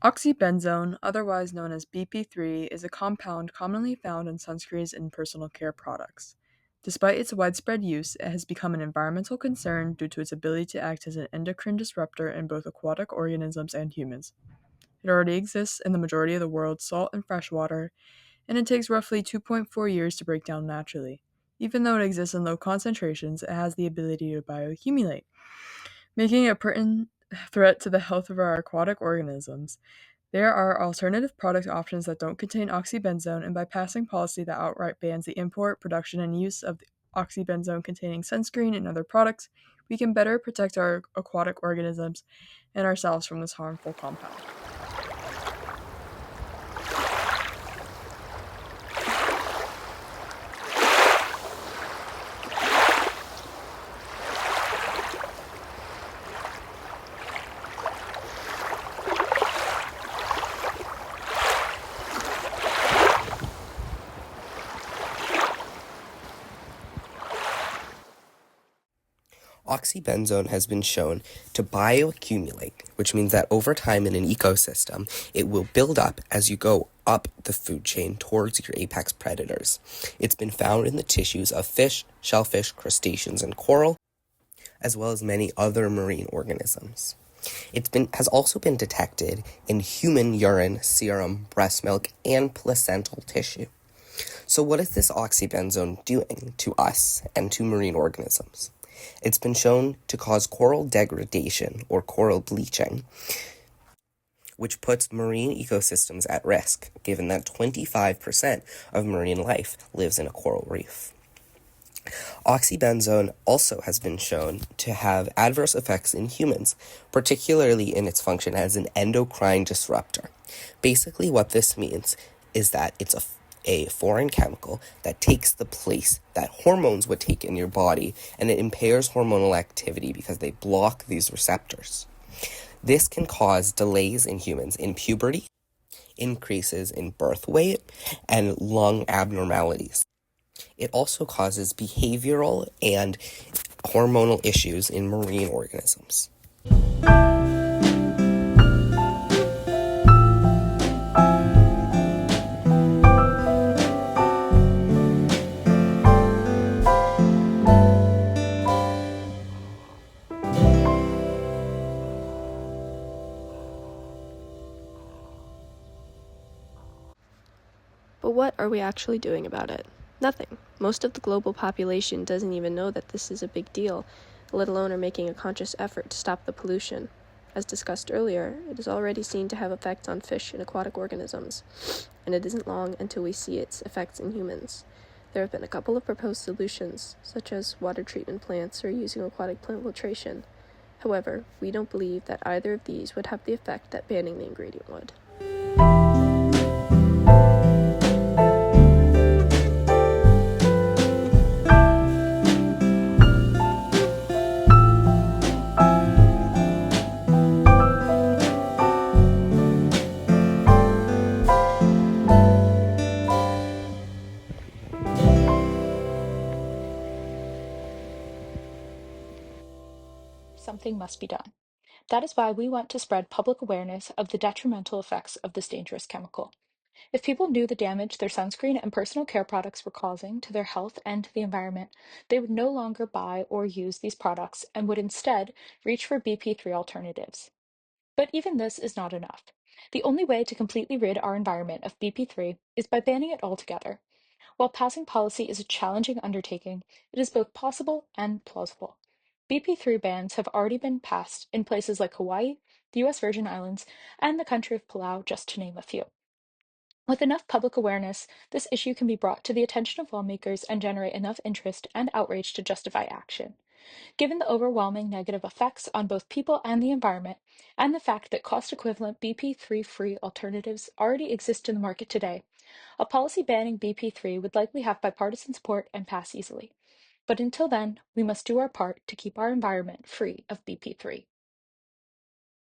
Oxybenzone, otherwise known as BP3, is a compound commonly found in sunscreens and personal care products. Despite its widespread use, it has become an environmental concern due to its ability to act as an endocrine disruptor in both aquatic organisms and humans. It already exists in the majority of the world's salt and freshwater, and it takes roughly 2.4 years to break down naturally. Even though it exists in low concentrations, it has the ability to bioaccumulate, making it a pertinent threat to the health of our aquatic organisms. There are alternative product options that don't contain oxybenzone, and by passing policy that outright bans the import, production, and use of oxybenzone containing sunscreen and other products, we can better protect our aquatic organisms and ourselves from this harmful compound. Oxybenzone has been shown to bioaccumulate, which means that over time in an ecosystem, it will build up as you go up the food chain towards your apex predators. It's been found in the tissues of fish, shellfish, crustaceans, and coral, as well as many other marine organisms. Has also been detected in human urine, serum, breast milk, and placental tissue. So what is this oxybenzone doing to us and to marine organisms? It's been shown to cause coral degradation or coral bleaching, which puts marine ecosystems at risk, given that 25% of marine life lives in a coral reef. Oxybenzone also has been shown to have adverse effects in humans, particularly in its function as an endocrine disruptor. Basically, what this means is that it's a foreign chemical that takes the place that hormones would take in your body, and it impairs hormonal activity because they block these receptors. This can cause delays in humans in puberty, increases in birth weight, and lung abnormalities. It also causes behavioral and hormonal issues in marine organisms. But what are we actually doing about it? Nothing. Most of the global population doesn't even know that this is a big deal, let alone are making a conscious effort to stop the pollution. As discussed earlier, it is already seen to have effects on fish and aquatic organisms, and it isn't long until we see its effects in humans. There have been a couple of proposed solutions, such as water treatment plants or using aquatic plant filtration. However, we don't believe that either of these would have the effect that banning the ingredient would. Something must be done. That is why we want to spread public awareness of the detrimental effects of this dangerous chemical. If people knew the damage their sunscreen and personal care products were causing to their health and the environment, they would no longer buy or use these products and would instead reach for BP3 alternatives. But even this is not enough. The only way to completely rid our environment of BP3 is by banning it altogether. While passing policy is a challenging undertaking, it is both possible and plausible. BP3 bans have already been passed in places like Hawaii, the US Virgin Islands, and the country of Palau, just to name a few. With enough public awareness, this issue can be brought to the attention of lawmakers and generate enough interest and outrage to justify action. Given the overwhelming negative effects on both people and the environment, and the fact that cost equivalent BP3 free alternatives already exist in the market today, a policy banning BP3 would likely have bipartisan support and pass easily. But until then, we must do our part to keep our environment free of BP3.